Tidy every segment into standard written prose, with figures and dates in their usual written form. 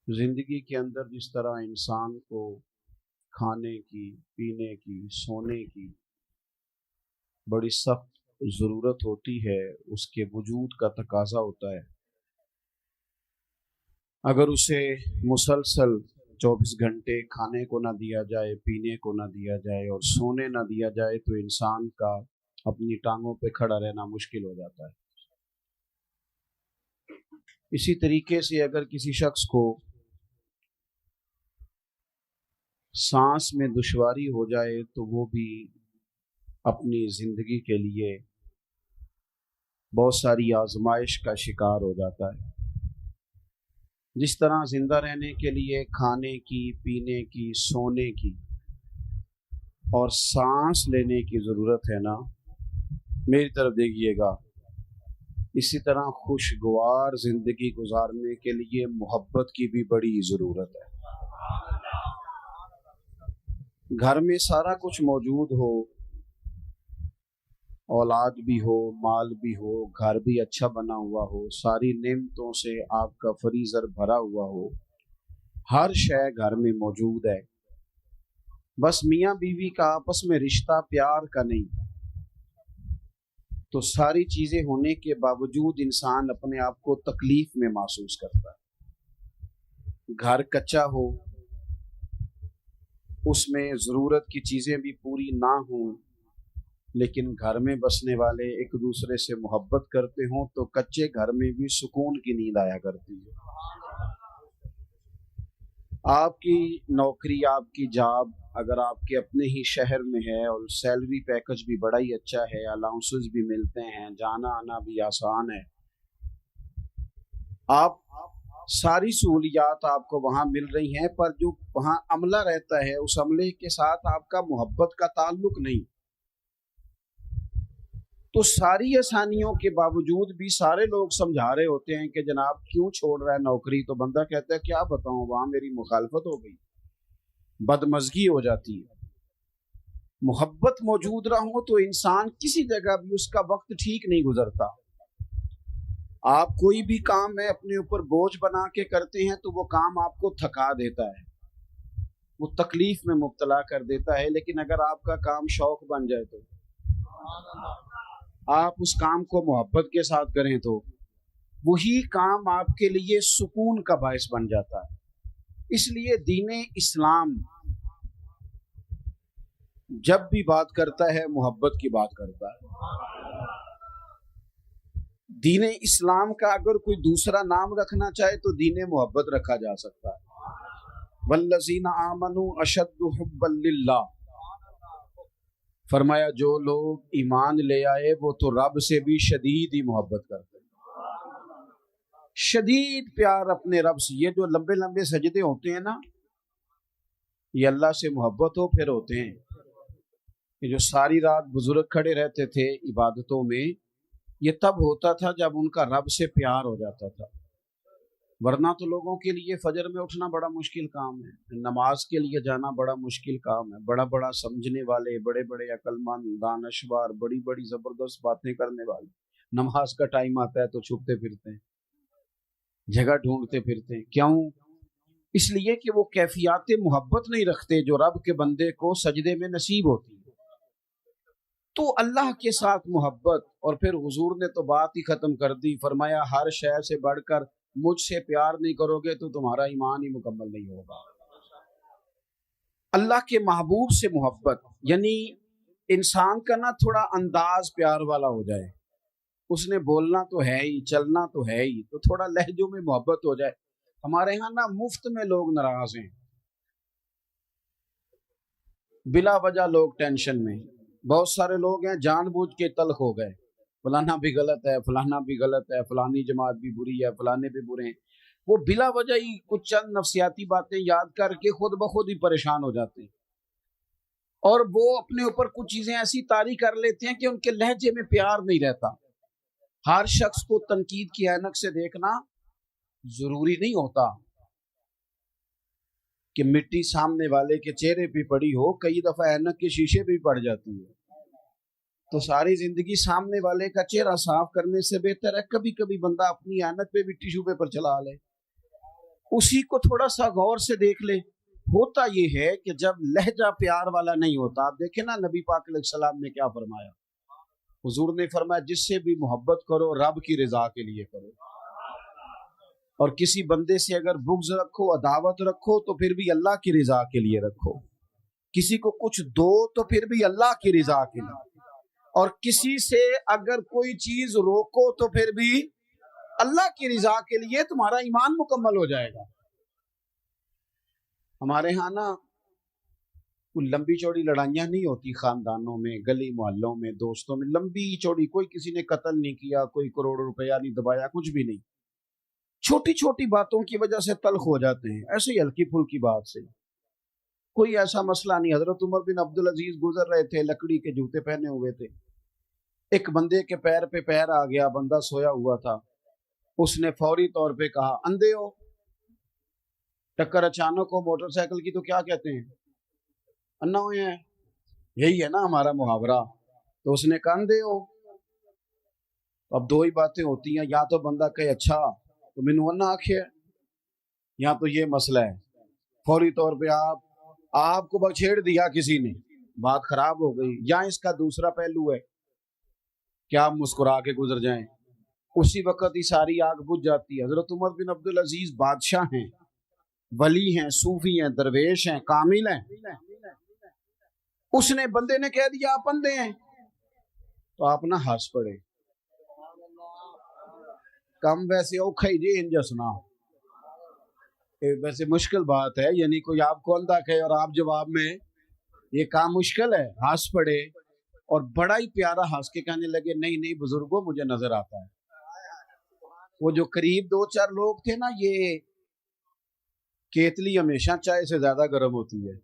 زندگی کے اندر جس طرح انسان کو کھانے کی، پینے کی، سونے کی بڑی سخت ضرورت ہوتی ہے، اس کے وجود کا تقاضا ہوتا ہے، اگر اسے مسلسل 24 گھنٹے کھانے کو نہ دیا جائے، پینے کو نہ دیا جائے اور سونے نہ دیا جائے تو انسان کا اپنی ٹانگوں پہ کھڑا رہنا مشکل ہو جاتا ہے۔ اسی طریقے سے اگر کسی شخص کو سانس میں دشواری ہو جائے تو وہ بھی اپنی زندگی کے لیے بہت ساری آزمائش کا شکار ہو جاتا ہے۔ جس طرح زندہ رہنے کے لیے کھانے کی، پینے کی، سونے کی اور سانس لینے کی ضرورت ہے نا، میری طرف دیکھیے گا، اسی طرح خوشگوار زندگی گزارنے کے لیے محبت کی بھی بڑی ضرورت ہے۔ گھر میں سارا کچھ موجود ہو، اولاد بھی ہو، مال بھی ہو، گھر بھی اچھا بنا ہوا ہو، ساری نعمتوں سے آپ کا فریزر بھرا ہوا ہو، ہر شے گھر میں موجود ہے، بس میاں بیوی کا آپس میں رشتہ پیار کا نہیں، تو ساری چیزیں ہونے کے باوجود انسان اپنے آپ کو تکلیف میں محسوس کرتا ہے۔ گھر کچا ہو، اس میں ضرورت کی چیزیں بھی پوری نہ ہوں، لیکن گھر میں بسنے والے ایک دوسرے سے محبت کرتے ہوں تو کچے گھر میں بھی سکون کی نیند آیا کرتی ہے۔ آپ کی نوکری، آپ کی جاب اگر آپ کے اپنے ہی شہر میں ہے اور سیلری پیکج بھی بڑا ہی اچھا ہے، الاؤنسز بھی ملتے ہیں، جانا آنا بھی آسان ہے، آپ ساری سہولیات آپ کو وہاں مل رہی ہیں، پر جو وہاں عملہ رہتا ہے اس عملے کے ساتھ آپ کا محبت کا تعلق نہیں، تو ساری آسانیوں کے باوجود بھی سارے لوگ سمجھا رہے ہوتے ہیں کہ جناب کیوں چھوڑ رہا ہے نوکری، تو بندہ کہتا ہے کیا بتاؤں، وہاں میری مخالفت ہو گئی، بدمزگی ہو جاتی ہے۔ محبت موجود نہ ہو تو انسان کسی جگہ بھی اس کا وقت ٹھیک نہیں گزرتا۔ آپ کوئی بھی کام ہے اپنے اوپر بوجھ بنا کے کرتے ہیں تو وہ کام آپ کو تھکا دیتا ہے، وہ تکلیف میں مبتلا کر دیتا ہے، لیکن اگر آپ کا کام شوق بن جائے تو آپ اس کام کو محبت کے ساتھ کریں تو وہی کام آپ کے لیے سکون کا باعث بن جاتا ہے۔ اس لیے دین اسلام جب بھی بات کرتا ہے محبت کی بات کرتا ہے۔ دین اسلام کا اگر کوئی دوسرا نام رکھنا چاہے تو دین محبت رکھا جا سکتا ہے۔ والذین آمنوا اشد حبا للہ، فرمایا جو لوگ ایمان لے آئے وہ تو رب سے بھی شدید ہی محبت کرتے ہیں، شدید پیار اپنے رب سے۔ یہ جو لمبے لمبے سجدے ہوتے ہیں نا، یہ اللہ سے محبت ہو پھر ہوتے ہیں۔ یہ جو ساری رات بزرگ کھڑے رہتے تھے عبادتوں میں، یہ تب ہوتا تھا جب ان کا رب سے پیار ہو جاتا تھا، ورنہ تو لوگوں کے لیے فجر میں اٹھنا بڑا مشکل کام ہے، نماز کے لیے جانا بڑا مشکل کام ہے، بڑا بڑا سمجھنے والے، بڑے بڑے عقل مند، دانشور، بڑی بڑی زبردست باتیں کرنے والے، نماز کا ٹائم آتا ہے تو چھپتے پھرتے ہیں، جگہ ڈھونڈتے پھرتے ہیں۔ کیوں؟ اس لیے کہ وہ کیفیات محبت نہیں رکھتے جو رب کے بندے کو سجدے میں نصیب ہوتی ہے۔ تو اللہ کے ساتھ محبت، اور پھر حضور نے تو بات ہی ختم کر دی، فرمایا ہر شے سے بڑھ کر مجھ سے پیار نہیں کرو گے تو تمہارا ایمان ہی مکمل نہیں ہوگا۔ اللہ کے محبوب سے محبت یعنی انسان کا نا تھوڑا انداز پیار والا ہو جائے، اس نے بولنا تو ہے ہی، چلنا تو ہے ہی، تو تھوڑا لہجوں میں محبت ہو جائے۔ ہمارے ہاں نا مفت میں لوگ ناراض ہیں، بلا وجہ لوگ ٹینشن میں، بہت سارے لوگ ہیں جان بوجھ کے تلخ ہو گئے، فلانا بھی غلط ہے، فلانا بھی غلط ہے، فلانی جماعت بھی بری ہے، فلانے بھی برے ہیں، وہ بلا وجہ ہی کچھ چند نفسیاتی باتیں یاد کر کے خود بخود ہی پریشان ہو جاتے ہیں، اور وہ اپنے اوپر کچھ چیزیں ایسی طاری کر لیتے ہیں کہ ان کے لہجے میں پیار نہیں رہتا۔ ہر شخص کو تنقید کی عینک سے دیکھنا ضروری نہیں ہوتا کہ مٹی سامنے والے کے چہرے پہ پڑی ہو، کئی دفعہ عینک کے شیشے پہ پڑ جاتی ہے، تو ساری زندگی سامنے والے کا چہرہ صاف کرنے سے بہتر ہے کبھی کبھی بندہ اپنی عینک پہ بھی ٹیشو پیپر چلا لے اسی کو تھوڑا سا غور سے دیکھ لے. ہوتا یہ ہے کہ جب لہجہ پیار والا نہیں ہوتا، آپ دیکھیں نا نبی پاک علیہ السلام نے کیا فرمایا. حضور نے فرمایا جس سے بھی محبت کرو رب کی رضا کے لیے کرو، اور کسی بندے سے اگر بغض رکھو، عداوت رکھو، تو پھر بھی اللہ کی رضا کے لیے رکھو. کسی کو کچھ دو تو پھر بھی اللہ کی رضا کے لیے، اور کسی سے اگر کوئی چیز روکو تو پھر بھی اللہ کی رضا کے لیے. تمہارا ایمان مکمل ہو جائے گا. ہمارے ہاں نا کوئی لمبی چوڑی لڑائیاں نہیں ہوتی خاندانوں میں، گلی محلوں میں، دوستوں میں. لمبی چوڑی کوئی کسی نے قتل نہیں کیا، کوئی کروڑ روپیہ نہیں دبایا، کچھ بھی نہیں. چھوٹی چھوٹی باتوں کی وجہ سے تلخ ہو جاتے ہیں، ایسے ہی ہلکی پھلکی بات سے. کوئی ایسا مسئلہ نہیں. حضرت عمر بن عبدالعزیز گزر رہے تھے، لکڑی کے جوتے پہنے ہوئے تھے. ایک بندے کے پیر پہ پیر آ گیا، بندہ سویا ہوا تھا. اس نے فوری طور پہ کہا اندھے ہو. ٹکر اچانک ہو موٹر سائیکل کی تو کیا کہتے ہیں؟ انا ہوئے ہیں. یہی ہے نا ہمارا محاورہ. تو اس نے کہا اندھے ہو. اب دو ہی باتیں ہوتی ہیں، یا تو بندہ کہے اچھا تو مینوں انا آکھے، یا تو یہ مسئلہ ہے. فوری طور پہ آپ کو بچھیڑ دیا کسی نے، بات خراب ہو گئی. یا اس کا دوسرا پہلو ہے کہ آپ مسکرا کے گزر جائیں، اسی وقت ہی ساری آگ بجھ جاتی ہے. حضرت عمر بن عبدالعزیز بادشاہ ہیں، ولی ہیں، صوفی ہیں، درویش ہیں، کامل ہیں. اس نے بندے نے کہہ دیا آپ اندھے ہیں، تو آپ نہ ہنس پڑے. کم ویسے اوکھا ہی جی انجسنا، ویسے مشکل بات ہے، یعنی کوئی آپ کو اندھا کہے اور آپ جواب میں، یہ کام مشکل ہے. ہنس پڑے اور بڑا ہی پیارا ہنس کے کہنے لگے نہیں نہیں بزرگوں مجھے نظر آتا ہے. وہ جو قریب دو چار لوگ تھے نا، یہ کیتلی ہمیشہ چائے سے زیادہ گرم ہوتی ہے.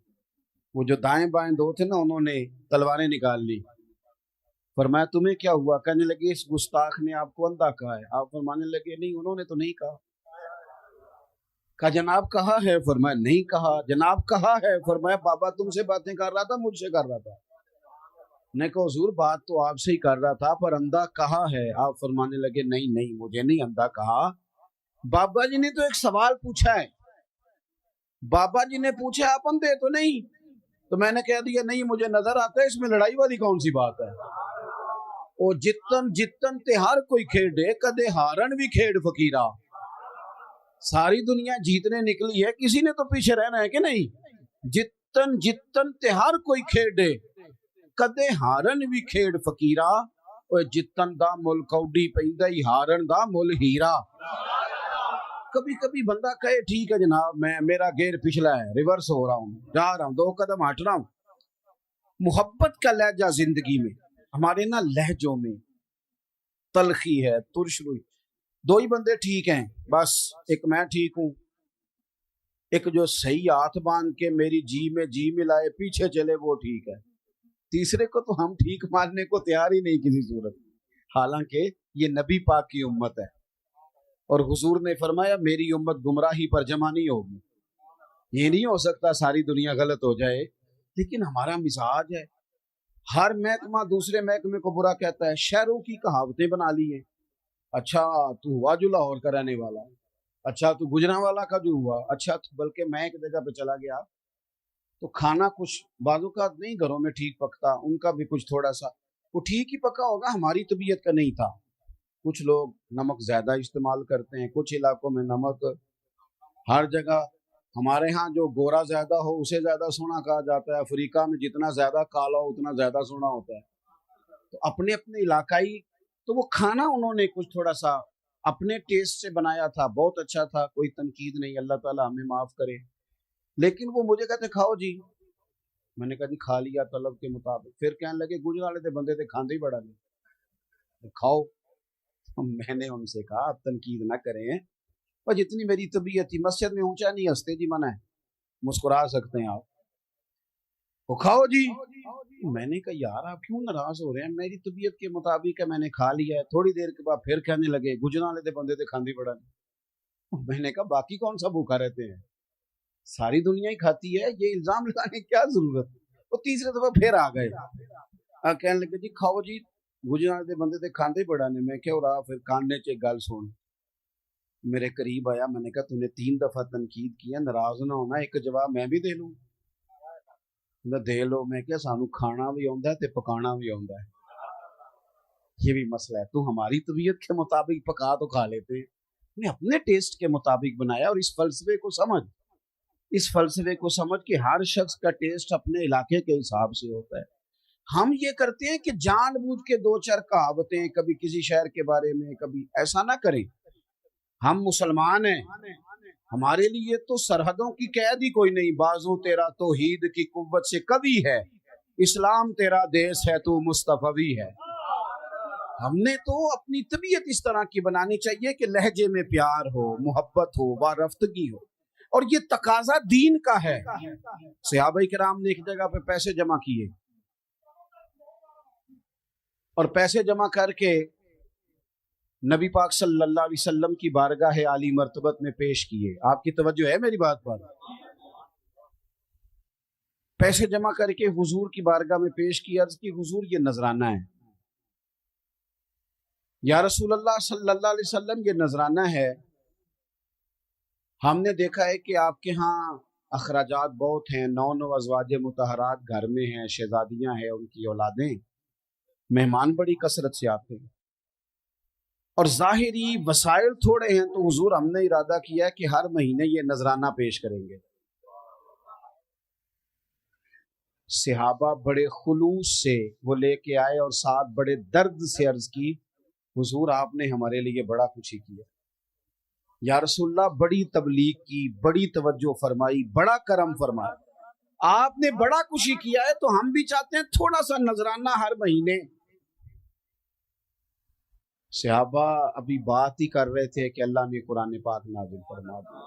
وہ جو دائیں بائیں دو تھے نا، انہوں نے تلواریں نکال لی. فرمایا تمہیں کیا ہوا؟ کہنے لگے اس گستاخ نے آپ کو اندھا کہا ہے. آپ فرمانے لگے نہیں انہوں نے تو نہیں کہا. کہا جناب کہا ہے؟ فرمایا نہیں کہا. جناب کہا ہے؟ فرمایا بابا تم سے باتیں کر رہا تھا مجھ سے کر رہا تھا. نے کہا حضور بات تو آپ سے ہی کر رہا تھا پر اندھا کہا ہے. آپ فرمانے لگے نہیں نہیں مجھے نہیں اندھا کہا. بابا جی نے تو ایک سوال پوچھا ہے، بابا جی نے پوچھا آپ اندھے تو نہیں، تو میں نے کہہ دیا نہیں مجھے نظر آتا ہے. اس میں لڑائی والی کون سی بات ہے؟ او جتن جتن تے ہر کوئی کھیڑے کدے ہارن بھی کھیڑ فقیرہ. ساری دنیا جیتنے نکلی ہے، کسی نے تو پیچھے رہنا ہے کہ نہیں. جتن جتن تے ہر کوئی کھیڑے کدے ہارن بھی کھیڑ فقیرہ. او جتن دا مل کوڈی پیندا ہی ہارن دا مل ہیرا. کبھی کبھی بندہ کہے ٹھیک ہے جناب میں میرا گیئر پچھلا ہے، ریورس ہو رہا ہوں، جا رہا ہوں، 2 قدم ہٹ رہا ہوں. محبت کا لہجہ زندگی میں ہمارے نا لہجوں میں تلخی ہے، ترش روئی. 2 ہی بندے ٹھیک ہیں، بس ایک میں ٹھیک ہوں، ایک جو صحیح ہاتھ باندھ کے میری جی میں جی ملائے پیچھے چلے وہ ٹھیک ہے. تیسرے کو تو ہم ٹھیک ماننے کو تیار ہی نہیں کسی صورت. حالانکہ یہ نبی پاک کی امت ہے، اور حضور نے فرمایا میری امت گمراہی پر جمع نہیں ہوگی. یہ نہیں ہو سکتا ساری دنیا غلط ہو جائے، لیکن ہمارا مزاج ہے ہر محکمہ دوسرے محکمے کو برا کہتا ہے. شہروں کی کہاوتیں بنا لی ہیں. اچھا تو ہوا جو لاہور کا رہنے والا، اچھا تو گجرانوالا کا جو ہوا، اچھا بلکہ میں ایک جگہ پہ چلا گیا تو کھانا کچھ بعضوں کا نہیں گھروں میں ٹھیک پکتا، ان کا بھی کچھ تھوڑا سا وہ ٹھیک ہی پکا ہوگا، ہماری طبیعت کا نہیں تھا. کچھ لوگ نمک زیادہ استعمال کرتے ہیں، کچھ علاقوں میں نمک ہر جگہ. ہمارے ہاں جو گورا زیادہ ہو اسے زیادہ سونا کہا جاتا ہے، افریقہ میں جتنا زیادہ کالا ہو اتنا زیادہ سونا ہوتا ہے. تو اپنے اپنے علاقائی، تو وہ کھانا انہوں نے کچھ تھوڑا سا اپنے ٹیسٹ سے بنایا تھا، بہت اچھا تھا، کوئی تنقید نہیں، اللہ تعالیٰ ہمیں معاف کرے. لیکن وہ مجھے کہتے کھاؤ جی، میں نے کہا جی کھا لیا طلب کے مطابق. پھر کہنے لگے گجرالے دے بندے تے کھاندے ہی بڑا نہیں، کھاؤ. میں نے ان سے کہا آپ تنقید نہ کریں، اور جتنی میری طبیعت تھی مسجد میں اونچا نہیں ہنستے جی، منع ہے، مسکرا سکتے ہیں آپ. وہ کھاؤ جی. میں نے کہا یار آپ کیوں ناراض ہو رہے ہیں، میری طبیعت کے مطابق ہے، میں نے کھا لیا ہے. تھوڑی دیر کے بعد پھر کہنے لگے گجرالے دے بندے تے کھاندی بڑا نہیں. میں نے کہا باقی کون سا بھوکا رہتے ہیں، ساری دنیا ہی کھاتی ہے، یہ الزام لگانے کی کیا ضرورت. وہ تیسرے دفعہ پھر آ گئے، کہنے لگے جی کھاؤ جی گجرالے دے بندے تے کھاندے بڑا نہیں. میں کیا ہو رہا پھر کاننے چ گل سن. میرے قریب آیا, میں نے کہا تو نے 3 دفعہ تنقید کیا, ناراض نہ ہونا, ایک جواب میں بھی دے لوں. دے لو. میں کیا سانو کھانا بھی آتا ہے تے پکانا بھی آتا ہے, یہ بھی مسئلہ ہے. تو ہماری طبیعت کے مطابق پکا تو کھا لیتے, نے اپنے ٹیسٹ کے مطابق بنایا. اور اس فلسفے کو سمجھ کہ ہر شخص کا ٹیسٹ اپنے علاقے کے حساب سے ہوتا ہے. ہم یہ کرتے ہیں کہ جان بوجھ کے 2-4 کہاوتیں کبھی کسی شہر کے بارے میں, کبھی ایسا نہ کریں. ہم مسلمان ہیں, ہمارے لیے تو سرحدوں کی قید ہی کوئی نہیں. بازو تیرا توحید کی قوت سے کبھی ہے, اسلام تیرا دیس ہے, تو مصطفی ہے. ہم نے تو اپنی طبیعت اس طرح کی بنانی چاہیے کہ لہجے میں پیار ہو, محبت ہو, وارفتگی ہو. اور یہ تقاضا دین کا ہے. صحابہ کرام نے ایک جگہ پہ پیسے جمع کیے اور پیسے جمع کر کے نبی پاک صلی اللہ علیہ وسلم کی بارگاہ عالی مرتبت میں پیش کیے. آپ کی توجہ ہے میری بات پر؟ پیسے جمع کر کے حضور کی بارگاہ میں پیش کیا, عرض کی حضور یہ نذرانہ ہے. یا رسول اللہ صلی اللہ علیہ وسلم یہ نذرانہ ہے, ہم نے دیکھا ہے کہ آپ کے ہاں اخراجات بہت ہیں, 9 ازواج مطہرات گھر میں ہیں, شہزادیاں ہیں, ان کی اولادیں, مہمان بڑی کثرت سے آتے ہیں, اور ظاہری وسائل تھوڑے ہیں. تو حضور ہم نے ارادہ کیا ہے کہ ہر مہینے یہ نذرانہ پیش کریں گے. صحابہ بڑے خلوص سے وہ لے کے آئے اور ساتھ بڑے درد سے عرض کی, حضور آپ نے ہمارے لیے بڑا کچھ ہی کیا. یا رسول اللہ بڑی تبلیغ کی, بڑی توجہ فرمائی, بڑا کرم فرمایا, آپ نے بڑا کچھ ہی کیا ہے, تو ہم بھی چاہتے ہیں تھوڑا سا نذرانہ ہر مہینے. صحابہ ابھی بات ہی کر رہے تھے کہ اللہ نے قرآن پاک نازل فرما دیا.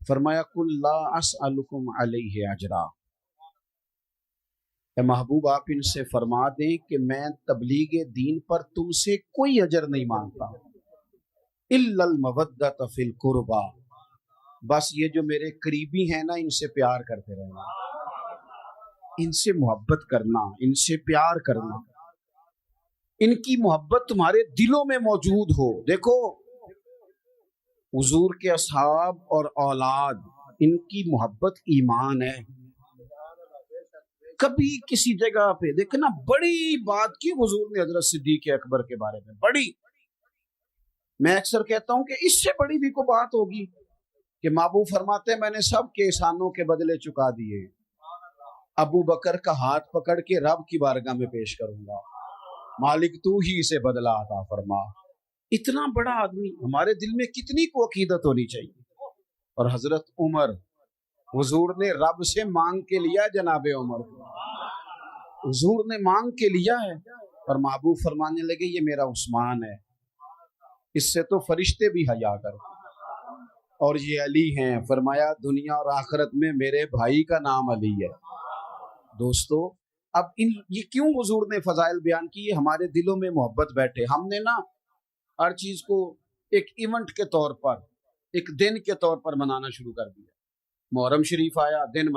فرمایا قل لا اسألکم علیہ اجرا, اے محبوب آپ ان سے فرما دیں کہ میں تبلیغ دین پر تم سے کوئی اجر نہیں مانگتا, الا المودۃ فی القربى, بس یہ جو میرے قریبی ہیں نا, ان سے پیار کرتے رہنا, ان سے محبت کرنا, ان سے پیار کرنا, ان کی محبت تمہارے دلوں میں موجود ہو. دیکھو حضور کے اصحاب اور اولاد, ان کی محبت ایمان ہے. کبھی کسی جگہ پہ دیکھنا بڑی بات کی حضور نے حضرت صدیق اکبر کے بارے میں, بڑی, میں اکثر کہتا ہوں کہ اس سے بڑی بھی کوئی بات ہوگی کہ محبوب فرماتے ہیں میں نے سب کے احسانوں کے بدلے چکا دیے, ابو بکر کا ہاتھ پکڑ کے رب کی بارگاہ میں پیش کروں گا, مالک تو ہی سے بدلہ عطا فرما. اتنا بڑا آدمی, ہمارے دل میں کتنی کو عقیدت ہونی چاہیے. اور حضرت عمر, حضور نے رب سے مانگ کے لیا, جناب عمر حضور نے مانگ کے لیا ہے, اور محبوب فرمانے لگے یہ میرا عثمان ہے, اس سے تو فرشتے بھی حیا کرتے, اور یہ علی ہیں. فرمایا دنیا اور آخرت میں میرے بھائی کا نام علی ہے. دوستو اب یہ کیوں حضور نے فضائل بیان کی, ہمارے دلوں میں محبت بیٹھے. ہم نے نا ہر چیز کو ایک ایونٹ کے طور پر, ایک دن کے طور پر منانا شروع کر دیا. محرم شریف آیا, دن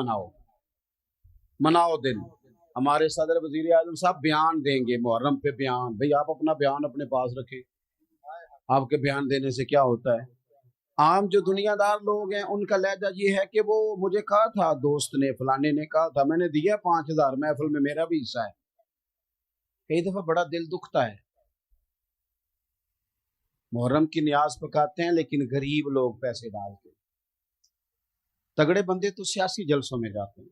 مناؤ دن. ہمارے صدر وزیر اعظم صاحب بیان دیں گے محرم پہ بیان. بھئی آپ اپنا بیان اپنے پاس رکھیں, آپ کے بیان دینے سے کیا ہوتا ہے. عام جو دنیا دار لوگ ہیں ان کا لہجہ یہ ہے کہ وہ مجھے کہا تھا, دوست نے فلانے نے کہا تھا, میں نے دیا 5000 محفل میں, میرا بھی حصہ ہے. کئی دفعہ بڑا دل دکھتا ہے. محرم کی نیاز پکاتے ہیں لیکن غریب لوگ پیسے ڈالتے ہیں. تگڑے بندے تو سیاسی جلسوں میں جاتے ہیں,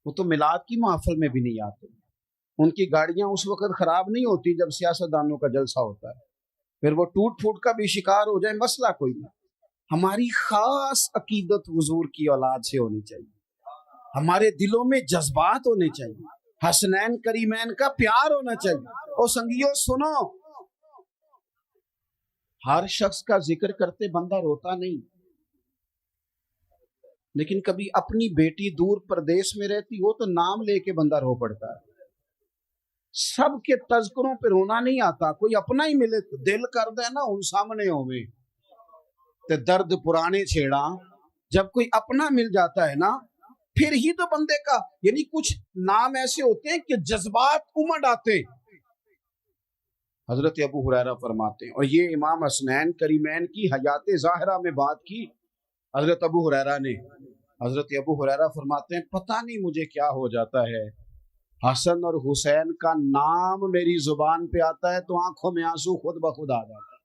وہ تو میلاد کی محفل میں بھی نہیں آتے. ان کی گاڑیاں اس وقت خراب نہیں ہوتی جب سیاستدانوں کا جلسہ ہوتا ہے, پھر وہ ٹوٹ پھوٹ کا بھی شکار ہو جائے, مسئلہ کوئی نہیں. ہماری خاص عقیدت حضور کی اولاد سے ہونی چاہیے, ہمارے دلوں میں جذبات ہونے چاہیے, حسنین کریمین کا پیار ہونا چاہیے. اور سنگیو سنو, ہر شخص کا ذکر کرتے بندہ روتا نہیں, لیکن کبھی اپنی بیٹی دور پردیش میں رہتی ہو تو نام لے کے بندہ رو پڑتا ہے. سب کے تذکروں پہ رونا نہیں آتا, کوئی اپنا ہی ملے تو دل کر دے نا ان سامنے ہوئے تے درد پرانے چھیڑا. جب کوئی اپنا مل جاتا ہے نا پھر ہی تو بندے کا, یعنی کچھ نام ایسے ہوتے ہیں کہ جذبات امڑ آتے. حضرت ابو ہریرہ فرماتے ہیں، اور یہ امام حسنین کریمین کی حیات ظاہرہ میں بات کی حضرت ابو ہریرہ نے۔ حضرت ابو ہریرہ فرماتے ہیں پتہ نہیں مجھے کیا ہو جاتا ہے، حسن اور حسین کا نام میری زبان پہ آتا ہے تو آنکھوں میں آنسو خود بخود آ جاتا ہے،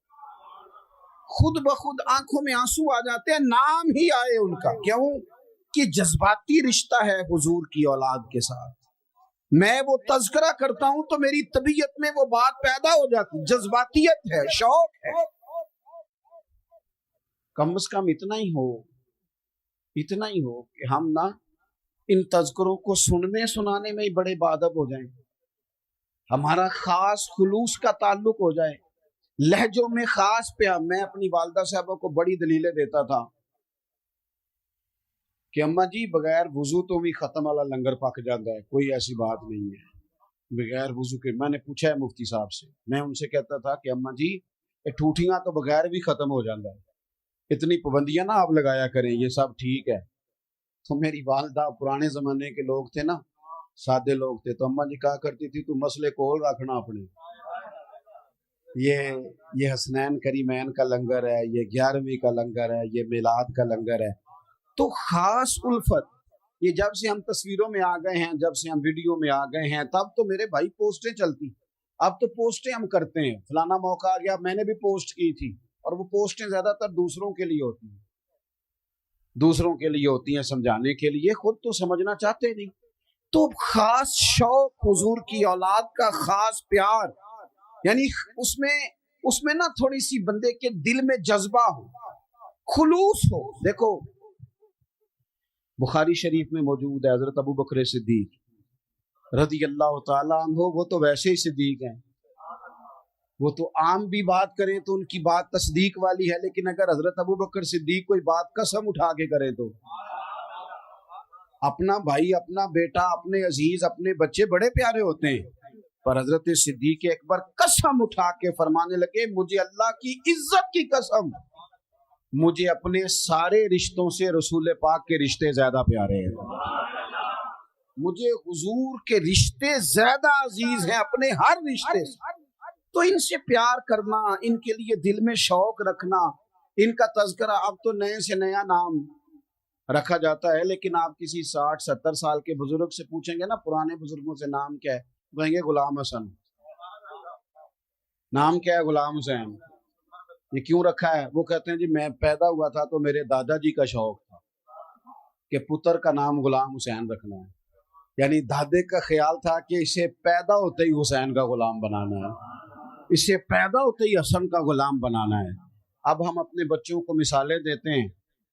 خود بخود آنکھوں میں آنسو آ جاتے ہیں، نام ہی آئے ان کا۔ کیوں کہ جذباتی رشتہ ہے حضور کی اولاد کے ساتھ۔ میں وہ تذکرہ کرتا ہوں تو میری طبیعت میں وہ بات پیدا ہو جاتی، جذباتیت ہے، شوق ہے۔ کم از کم اتنا ہی ہو کہ ہم نہ ان تذکروں کو سننے سنانے میں ہی بڑے باادب ہو جائیں، ہمارا خاص خلوص کا تعلق ہو جائے، لہجوں میں خاص پیار۔ میں اپنی والدہ صاحبہ کو بڑی دلیلیں دیتا تھا کہ اماں جی بغیر وضو تو بھی ختم والا لنگر پک جاتا ہے، کوئی ایسی بات نہیں ہے بغیر وضو کے۔ میں نے پوچھا ہے مفتی صاحب سے، میں ان سے کہتا تھا کہ اماں جی یہ ٹھوٹیاں تو بغیر بھی ختم ہو جاتا ہے، اتنی پابندیاں نہ آپ لگایا کریں، یہ سب ٹھیک ہے۔ تو میری والدہ پرانے زمانے کے لوگ تھے نا، سادے لوگ تھے، تو اماں جی کہا کرتی تھی تو مسئلے کول رکھنا اپنے، یہ حسنین کریمین کا لنگر ہے، یہ 11ویں کا لنگر ہے، یہ میلاد کا لنگر ہے۔ تو خاص الفت، یہ جب سے ہم تصویروں میں آ گئے ہیں، جب سے ہم ویڈیو میں آ گئے ہیں، تب تو میرے بھائی پوسٹیں چلتی، اب تو پوسٹیں ہم کرتے ہیں، فلانا موقع آ گیا میں نے بھی پوسٹ کی تھی، اور وہ پوسٹیں زیادہ تر دوسروں کے لیے ہوتی ہیں سمجھانے کے لیے، خود تو سمجھنا چاہتے نہیں۔ تو خاص شوق حضور کی اولاد کا، خاص پیار، یعنی اس میں نا تھوڑی سی بندے کے دل میں جذبہ ہو، خلوص ہو۔ دیکھو بخاری شریف میں موجود ہے حضرت ابو بکر صدیق رضی اللہ تعالیٰ عنہ، وہ تو ویسے ہی صدیق ہیں، وہ تو عام بھی بات کریں تو ان کی بات تصدیق والی ہے، لیکن اگر حضرت ابو بکر صدیق کوئی بات قسم اٹھا کے کرے تو اپنا بھائی، اپنا بیٹا، اپنے عزیز، اپنے بچے بڑے پیارے ہوتے ہیں، پر حضرت صدیق اکبر قسم اٹھا کے فرمانے لگے مجھے اللہ کی عزت کی قسم، مجھے اپنے سارے رشتوں سے رسول پاک کے رشتے زیادہ پیارے ہیں، مجھے حضور کے رشتے زیادہ عزیز ہیں اپنے ہر رشتے سے۔ تو ان سے پیار کرنا، ان کے لیے دل میں شوق رکھنا، ان کا تذکرہ، اب تو نئے سے نیا نام رکھا جاتا ہے، لیکن آپ کسی 60-70 سال کے بزرگ سے پوچھیں گے نا پرانے بزرگوں سے نام کیا ہے، کہیں گے غلام حسن۔ نام کیا ہے؟ غلام حسین۔ یہ کیوں رکھا ہے؟ وہ کہتے ہیں جی میں پیدا ہوا تھا تو میرے دادا جی کا شوق تھا کہ پتر کا نام غلام حسین رکھنا ہے، یعنی دادے کا خیال تھا کہ اسے پیدا ہوتے ہی حسین کا غلام بنانا ہے، اسے پیدا ہوتے ہی حسن کا غلام بنانا ہے۔ اب ہم اپنے بچوں کو مثالیں دیتے ہیں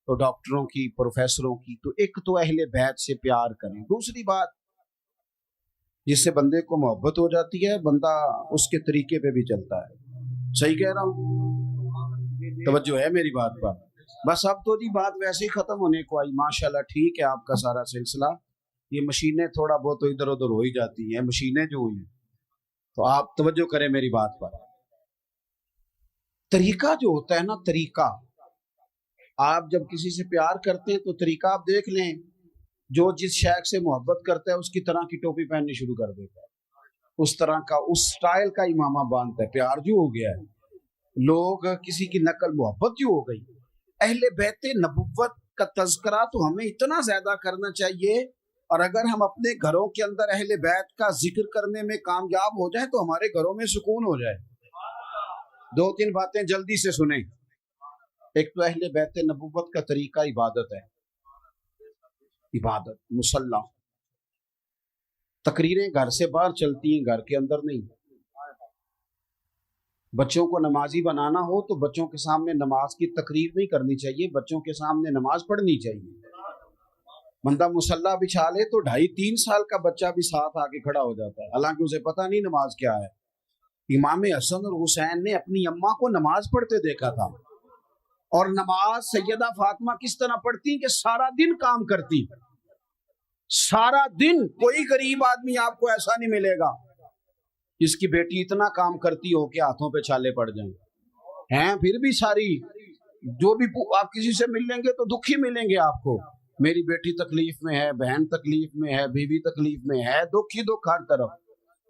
تو ڈاکٹروں کی، پروفیسروں کی، تو ایک تو اہل بیت سے پیار کریں، دوسری بات جس سے بندے کو محبت ہو جاتی ہے، بندہ اس کے طریقے پہ بھی چلتا ہے۔ صحیح کہہ رہا ہوں؟ توجہ ہے میری بات پر؟ بس اب تو جی بات ویسے ہی ختم ہونے کو آئی، ماشاءاللہ ٹھیک ہے آپ کا سارا سلسلہ، یہ مشینیں تھوڑا بہت تو ادھر ادھر ہو ہی جاتی ہیں، مشینیں جو ہوئی، تو آپ توجہ کریں میری بات پر۔ طریقہ جو ہوتا ہے نا، طریقہ، آپ جب کسی سے پیار کرتے ہیں تو طریقہ آپ دیکھ لیں، جو جس شیخ سے محبت کرتا ہے اس کی طرح کی ٹوپی پہننی شروع کر دیتا ہے، اس طرح کا، اس سٹائل کا امامہ باندھتا ہے، پیار جو ہو گیا ہے، لوگ کسی کی نقل، محبت جو ہو گئی۔ اہل بیت نبوت کا تذکرہ تو ہمیں اتنا زیادہ کرنا چاہیے، اور اگر ہم اپنے گھروں کے اندر اہل بیت کا ذکر کرنے میں کامیاب ہو جائیں تو ہمارے گھروں میں سکون ہو جائے۔ 2-3 باتیں جلدی سے سنیں۔ ایک تو اہل بیت نبوت کا طریقہ عبادت ہے، عبادت، مصلی، تقریریں گھر سے باہر چلتی ہیں، گھر کے اندر نہیں۔ بچوں کو نمازی بنانا ہو تو بچوں کے سامنے نماز کی تقریر نہیں کرنی چاہیے، بچوں کے سامنے نماز پڑھنی چاہیے۔ بندہ مصلی بچھا لے تو 2.5-3 سال کا بچہ بھی ساتھ آ کے کھڑا ہو جاتا ہے، حالانکہ اسے پتہ نہیں نماز کیا ہے۔ امام حسن اور حسین نے اپنی اماں کو نماز پڑھتے دیکھا تھا، اور نماز سیدہ فاطمہ کس طرح پڑھتی کہ سارا دن کام کرتی، سارا دن۔ کوئی غریب آدمی آپ کو ایسا نہیں ملے گا جس کی بیٹی اتنا کام کرتی ہو کہ ہاتھوں پہ چھالے پڑ جائیں، ہیں پھر بھی ساری، جو بھی آپ کسی سے مل لیں گے تو دکھی ملیں گے آپ کو، میری بیٹی تکلیف میں ہے، بہن تکلیف میں ہے، بیوی تکلیف میں ہے، دکھ ہی دکھ ہر طرف،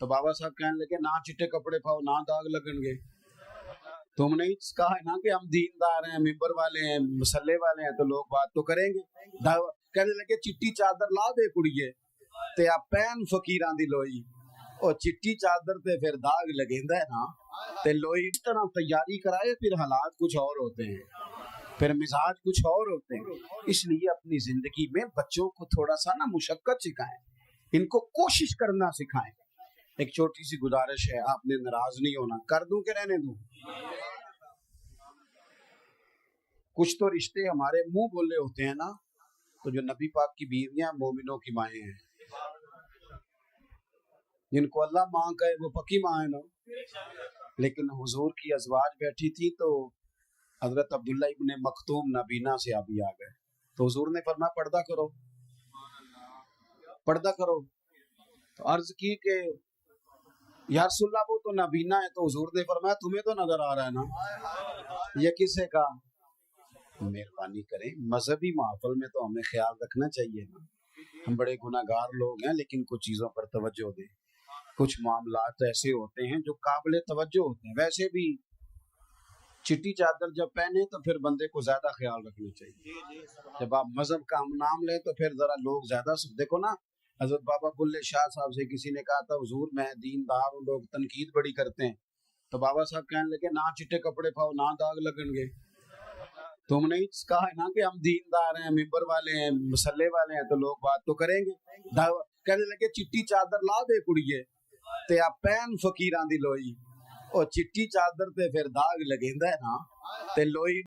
تو بابا صاحب کہنے لگے نہ چٹے کپڑے پاؤ نہ داغ لگن گے. تم نے کہا ہے نا کہ ہم دیندار ہیں, ممبر والے ہیں, مسلے والے ہیں, تو لوگ بات تو کریں گے. کہنے لگے چٹی چادر لا دے کڑیے تے آپ پین فقیراں دی لوئی, اور چٹی چادر تے پھر داغ لگیندا ہے نا تے لوئی. اس طرح تیاری کرائے پھر حالات کچھ اور ہوتے ہیں, پھر مزاج کچھ اور ہوتے ہیں. اس لیے اپنی زندگی میں بچوں کو تھوڑا سا نا مشقت سکھائیں, ان کو کوشش کرنا سکھائیں. ایک چھوٹی سی گزارش ہے, آپ نے ناراض نہیں ہونا, کر دوں کہ رہنے دوں؟ کچھ تو رشتے ہمارے منہ بولے ہوتے ہیں نا, تو جو نبی پاک کی بیویاں مومنوں کی مائیں ہیں, جن کو اللہ ماں کہے وہ پکی ماں ہے نا. لیکن حضور کی ازواج بیٹھی تھی تو حضرت عبداللہ ابن مکتوم نابینا سے ابھی آ گئے, تو حضور نے فرمایا پردہ کرو, پردہ کرو. تو عرض کی کہ یا رسول اللہ وہ تو نابینا ہے, تو حضور نے فرمایا تمہیں تو نظر آ رہا ہے نا, یہ کسے کا؟ مہربانی کریں, مذہبی محفل میں تو ہمیں خیال رکھنا چاہیے نا. ہم بڑے گناہ گار لوگ ہیں, لیکن کچھ چیزوں پر توجہ دیں. کچھ معاملات ایسے ہوتے ہیں جو قابل توجہ ہوتے ہیں. ویسے بھی چٹی چادر جب پہنے تو پھر بندے کو زیادہ خیال رکھنا چاہیے. جب آپ مذہب کا نام لیں تو پھر ذرا لوگ زیادہ دیکھو نا. حضرت بابا بلے شاہ صاحب سے کسی نے کہا تھا حضور میں دیندار ہوں, لوگ تنقید بڑی کرتے ہیں. تو بابا صاحب کہنے لگے نہ چٹے کپڑے پاؤ نہ داغ لگن گے. تم نے کہا ہے نا کہ ہم دیندار ہیں, ممبر والے ہیں, مسلے والے ہیں, تو لوگ بات تو کریں گے. کہنے لگے چٹی چادر لا دے کڑیے تے آپ پین فقیراں دی لوئی, اور چٹی چادر تے پھر داغ لگیندا ہے نا تے لوئی